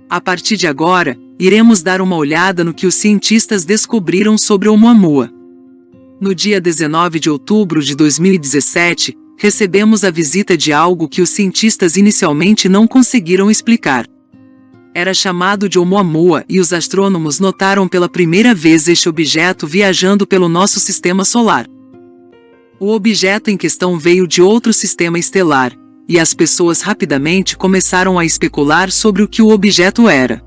A partir de agora, iremos dar uma olhada no que os cientistas descobriram sobre Oumuamua. No dia 19 de outubro de 2017, recebemos a visita de algo que os cientistas inicialmente não conseguiram explicar. Era chamado de Oumuamua e os astrônomos notaram pela primeira vez este objeto viajando pelo nosso sistema solar. O objeto em questão veio de outro sistema estelar, e as pessoas rapidamente começaram a especular sobre o que o objeto era.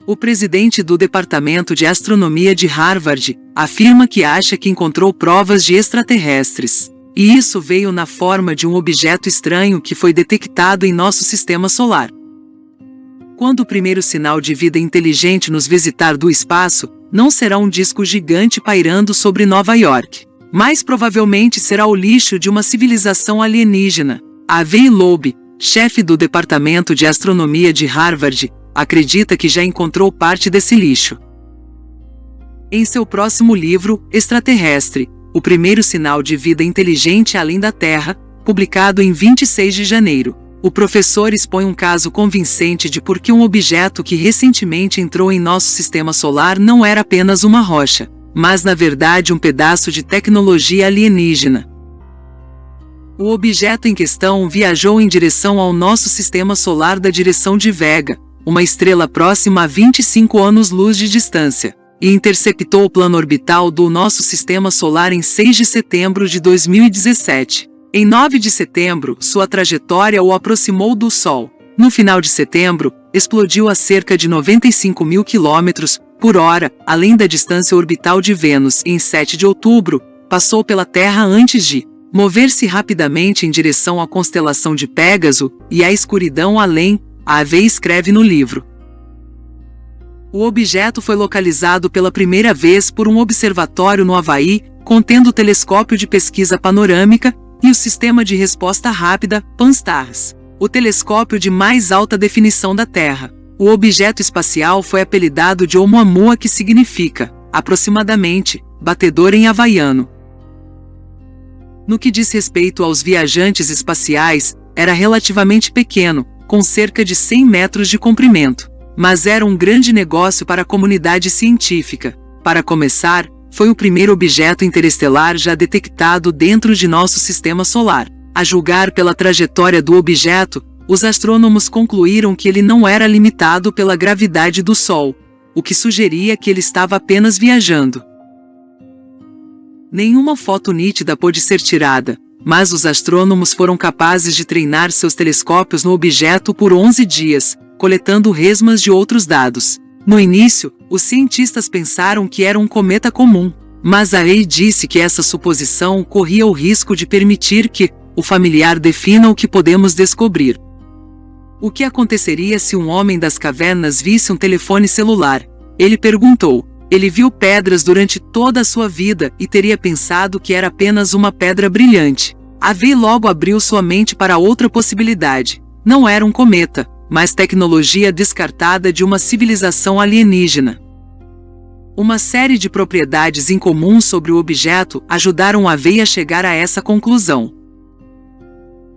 O presidente do Departamento de Astronomia de Harvard afirma que acha que encontrou provas de extraterrestres. E isso veio na forma de um objeto estranho que foi detectado em nosso sistema solar. Quando o primeiro sinal de vida inteligente nos visitar do espaço, não será um disco gigante pairando sobre Nova York. Mais provavelmente será o lixo de uma civilização alienígena. Avi Loeb, chefe do Departamento de Astronomia de Harvard, acredita que já encontrou parte desse lixo. Em seu próximo livro, Extraterrestre, o primeiro sinal de vida inteligente além da Terra, publicado em 26 de janeiro, o professor expõe um caso convincente de por que um objeto que recentemente entrou em nosso sistema solar não era apenas uma rocha, mas na verdade um pedaço de tecnologia alienígena. O objeto em questão viajou em direção ao nosso sistema solar da direção de Vega, uma estrela próxima a 25 anos-luz de distância, e interceptou o plano orbital do nosso sistema solar em 6 de setembro de 2017. Em 9 de setembro, sua trajetória o aproximou do Sol. No final de setembro, explodiu a cerca de 95 mil km por hora, além da distância orbital de Vênus, e em 7 de outubro, passou pela Terra antes de mover-se rapidamente em direção à constelação de Pégaso e à escuridão além, a AV escreve no livro. O objeto foi localizado pela primeira vez por um observatório no Havaí, contendo o telescópio de pesquisa panorâmica e o sistema de resposta rápida, Pan-STARRS, o telescópio de mais alta definição da Terra. O objeto espacial foi apelidado de Oumuamua, que significa, aproximadamente, batedor em havaiano. No que diz respeito aos viajantes espaciais, era relativamente pequeno, com cerca de 100 metros de comprimento. Mas era um grande negócio para a comunidade científica. Para começar, foi o primeiro objeto interestelar já detectado dentro de nosso sistema solar. A julgar pela trajetória do objeto, os astrônomos concluíram que ele não era limitado pela gravidade do Sol, o que sugeria que ele estava apenas viajando. Nenhuma foto nítida pôde ser tirada, mas os astrônomos foram capazes de treinar seus telescópios no objeto por 11 dias, coletando resmas de outros dados. No início, os cientistas pensaram que era um cometa comum, mas a EI disse que essa suposição corria o risco de permitir que o familiar defina o que podemos descobrir. O que aconteceria se um homem das cavernas visse um telefone celular? Ele perguntou. Ele viu pedras durante toda a sua vida e teria pensado que era apenas uma pedra brilhante. A EI logo abriu sua mente para outra possibilidade. Não era um cometa, mas tecnologia descartada de uma civilização alienígena. Uma série de propriedades incomuns sobre o objeto ajudaram a EI a chegar a essa conclusão.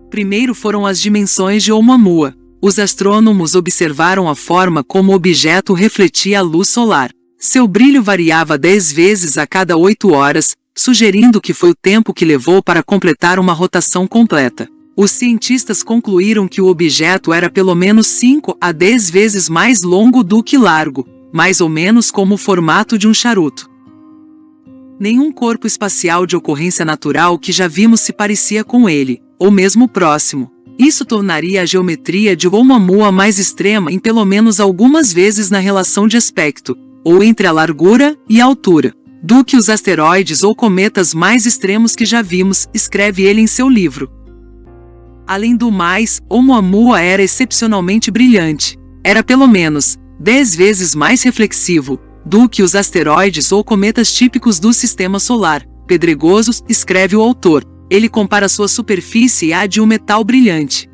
Primeiro foram as dimensões de Oumuamua. Os astrônomos observaram a forma como o objeto refletia a luz solar. Seu brilho variava 10 vezes a cada 8 horas, sugerindo que foi o tempo que levou para completar uma rotação completa. Os cientistas concluíram que o objeto era pelo menos 5 a 10 vezes mais longo do que largo, mais ou menos como o formato de um charuto. Nenhum corpo espacial de ocorrência natural que já vimos se parecia com ele, ou mesmo próximo. Isso tornaria a geometria de Oumuamua mais extrema em pelo menos algumas vezes na relação de aspecto, ou entre a largura e a altura, do que os asteroides ou cometas mais extremos que já vimos, escreve ele em seu livro. Além do mais, Oumuamua era excepcionalmente brilhante. Era pelo menos 10 vezes mais reflexivo do que os asteroides ou cometas típicos do sistema solar, pedregosos, escreve o autor. Ele compara sua superfície à de um metal brilhante.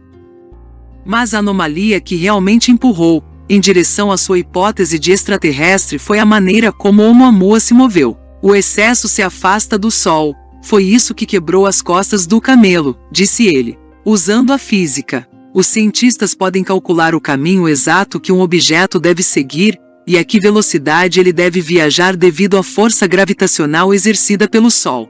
Mas a anomalia que realmente empurrou em direção à sua hipótese de extraterrestre foi a maneira como Oumuamua se moveu. O excesso se afasta do Sol. Foi isso que quebrou as costas do camelo, disse ele. Usando a física, os cientistas podem calcular o caminho exato que um objeto deve seguir e a que velocidade ele deve viajar devido à força gravitacional exercida pelo Sol.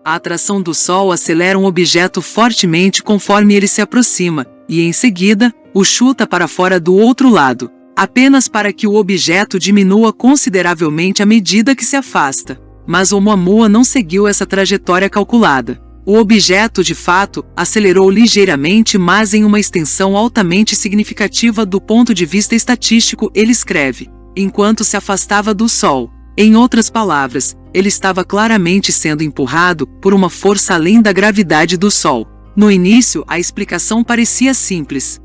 A atração do Sol acelera um objeto fortemente conforme ele se aproxima, e em seguida, o chuta para fora do outro lado, apenas para que o objeto diminua consideravelmente à medida que se afasta. Mas Oumuamua não seguiu essa trajetória calculada. O objeto, de fato, acelerou ligeiramente, mas em uma extensão altamente significativa do ponto de vista estatístico, ele escreve, enquanto se afastava do Sol. Em outras palavras, ele estava claramente sendo empurrado por uma força além da gravidade do Sol. No início, a explicação parecia simples.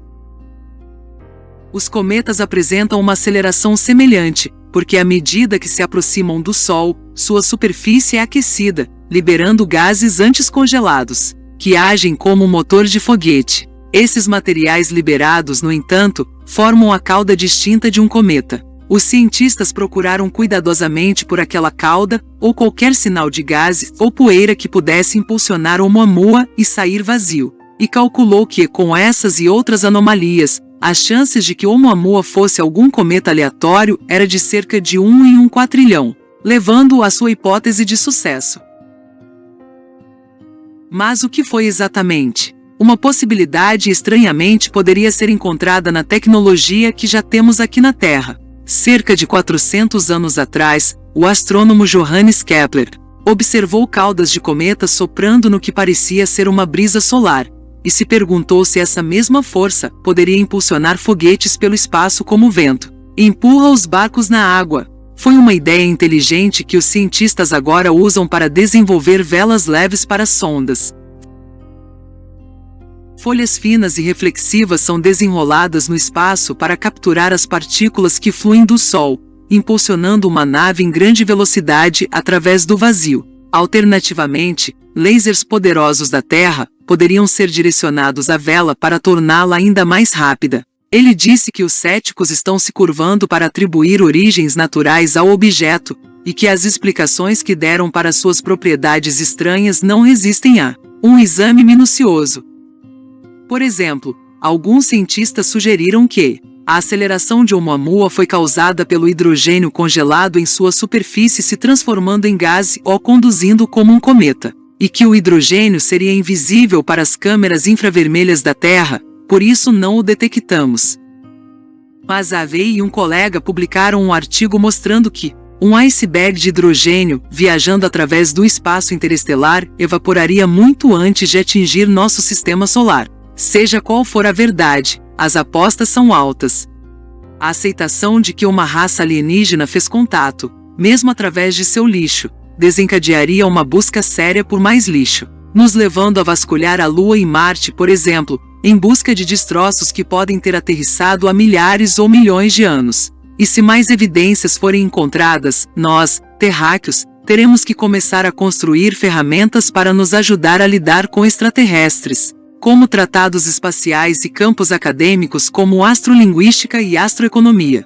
Os cometas apresentam uma aceleração semelhante, porque à medida que se aproximam do Sol, sua superfície é aquecida, liberando gases antes congelados, que agem como um motor de foguete. Esses materiais liberados, no entanto, formam a cauda distinta de um cometa. Os cientistas procuraram cuidadosamente por aquela cauda, ou qualquer sinal de gases ou poeira que pudesse impulsionar Oumuamua e sair vazio, e calculou que, com essas e outras anomalias, as chances de que Oumuamua fosse algum cometa aleatório era de cerca de 1 em 1 quatrilhão, levando-o à sua hipótese de sucesso. Mas o que foi exatamente? Uma possibilidade estranhamente poderia ser encontrada na tecnologia que já temos aqui na Terra. Cerca de 400 anos atrás, o astrônomo Johannes Kepler observou caudas de cometas soprando no que parecia ser uma brisa solar, e se perguntou se essa mesma força poderia impulsionar foguetes pelo espaço como o vento empurra os barcos na água. Foi uma ideia inteligente que os cientistas agora usam para desenvolver velas leves para sondas. Folhas finas e reflexivas são desenroladas no espaço para capturar as partículas que fluem do Sol, impulsionando uma nave em grande velocidade através do vazio. Alternativamente, lasers poderosos da Terra poderiam ser direcionados à vela para torná-la ainda mais rápida. Ele disse que os céticos estão se curvando para atribuir origens naturais ao objeto, e que as explicações que deram para suas propriedades estranhas não resistem a um exame minucioso. Por exemplo, alguns cientistas sugeriram que a aceleração de Oumuamua foi causada pelo hidrogênio congelado em sua superfície se transformando em gás ou conduzindo como um cometa, e que o hidrogênio seria invisível para as câmeras infravermelhas da Terra, por isso não o detectamos. Mas Harvey e um colega publicaram um artigo mostrando que um iceberg de hidrogênio, viajando através do espaço interestelar, evaporaria muito antes de atingir nosso sistema solar. Seja qual for a verdade, as apostas são altas. A aceitação de que uma raça alienígena fez contato, mesmo através de seu lixo, desencadearia uma busca séria por mais lixo, nos levando a vasculhar a Lua e Marte, por exemplo, em busca de destroços que podem ter aterrissado há milhares ou milhões de anos. E se mais evidências forem encontradas, nós, terráqueos, teremos que começar a construir ferramentas para nos ajudar a lidar com extraterrestres, como tratados espaciais e campos acadêmicos como astrolinguística e astroeconomia.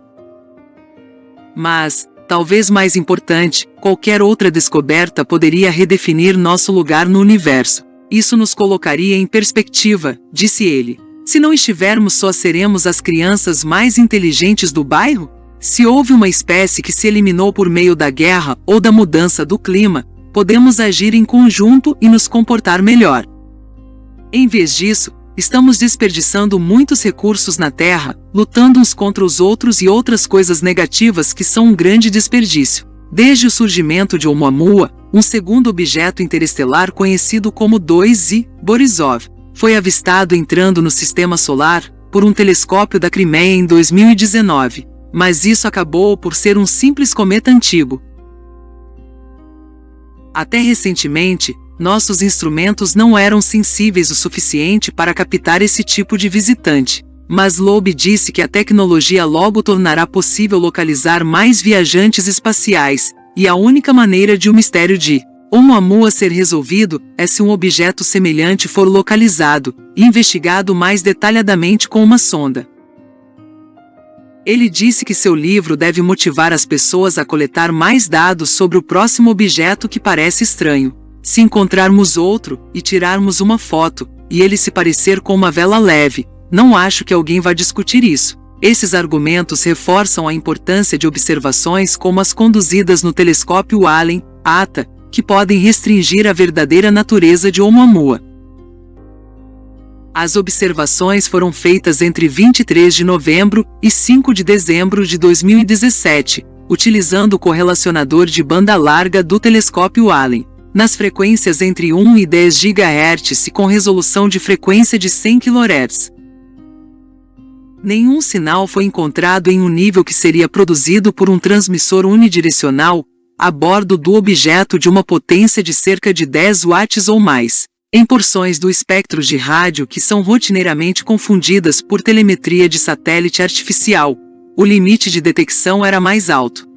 Mas, talvez mais importante, qualquer outra descoberta poderia redefinir nosso lugar no universo. Isso nos colocaria em perspectiva, disse ele. Se não estivermos só, seremos as crianças mais inteligentes do bairro? Se houve uma espécie que se eliminou por meio da guerra ou da mudança do clima, podemos agir em conjunto e nos comportar melhor. Em vez disso, estamos desperdiçando muitos recursos na Terra, lutando uns contra os outros e outras coisas negativas que são um grande desperdício. Desde o surgimento de Oumuamua, um segundo objeto interestelar conhecido como 2I Borisov foi avistado entrando no Sistema Solar por um telescópio da Crimeia em 2019, mas isso acabou por ser um simples cometa antigo. Até recentemente, nossos instrumentos não eram sensíveis o suficiente para captar esse tipo de visitante. Mas Loeb disse que a tecnologia logo tornará possível localizar mais viajantes espaciais, e a única maneira de o mistério de Oumuamua ser resolvido é se um objeto semelhante for localizado e investigado mais detalhadamente com uma sonda. Ele disse que seu livro deve motivar as pessoas a coletar mais dados sobre o próximo objeto que parece estranho. Se encontrarmos outro, e tirarmos uma foto, e ele se parecer com uma vela leve, não acho que alguém vá discutir isso. Esses argumentos reforçam a importância de observações como as conduzidas no telescópio Allen, ATA, que podem restringir a verdadeira natureza de Oumuamua. As observações foram feitas entre 23 de novembro e 5 de dezembro de 2017, utilizando o correlacionador de banda larga do telescópio Allen, nas frequências entre 1 e 10 GHz e com resolução de frequência de 100 kHz. Nenhum sinal foi encontrado em um nível que seria produzido por um transmissor unidirecional a bordo do objeto de uma potência de cerca de 10 watts ou mais, em porções do espectro de rádio que são rotineiramente confundidas por telemetria de satélite artificial. O limite de detecção era mais alto.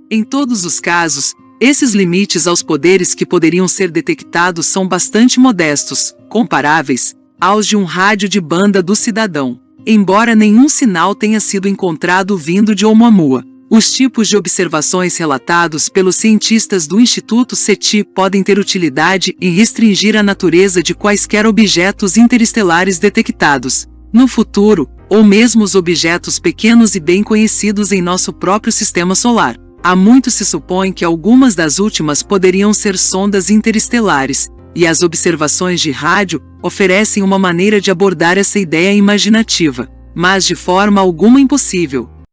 Em todos os casos, esses limites aos poderes que poderiam ser detectados são bastante modestos, comparáveis aos de um rádio de banda do cidadão. Embora nenhum sinal tenha sido encontrado vindo de Oumuamua, os tipos de observações relatados pelos cientistas do Instituto SETI podem ter utilidade em restringir a natureza de quaisquer objetos interestelares detectados no futuro, ou mesmo os objetos pequenos e bem conhecidos em nosso próprio sistema solar. Há muito se supõe que algumas das últimas poderiam ser sondas interestelares, e as observações de rádio oferecem uma maneira de abordar essa ideia imaginativa, mas de forma alguma impossível.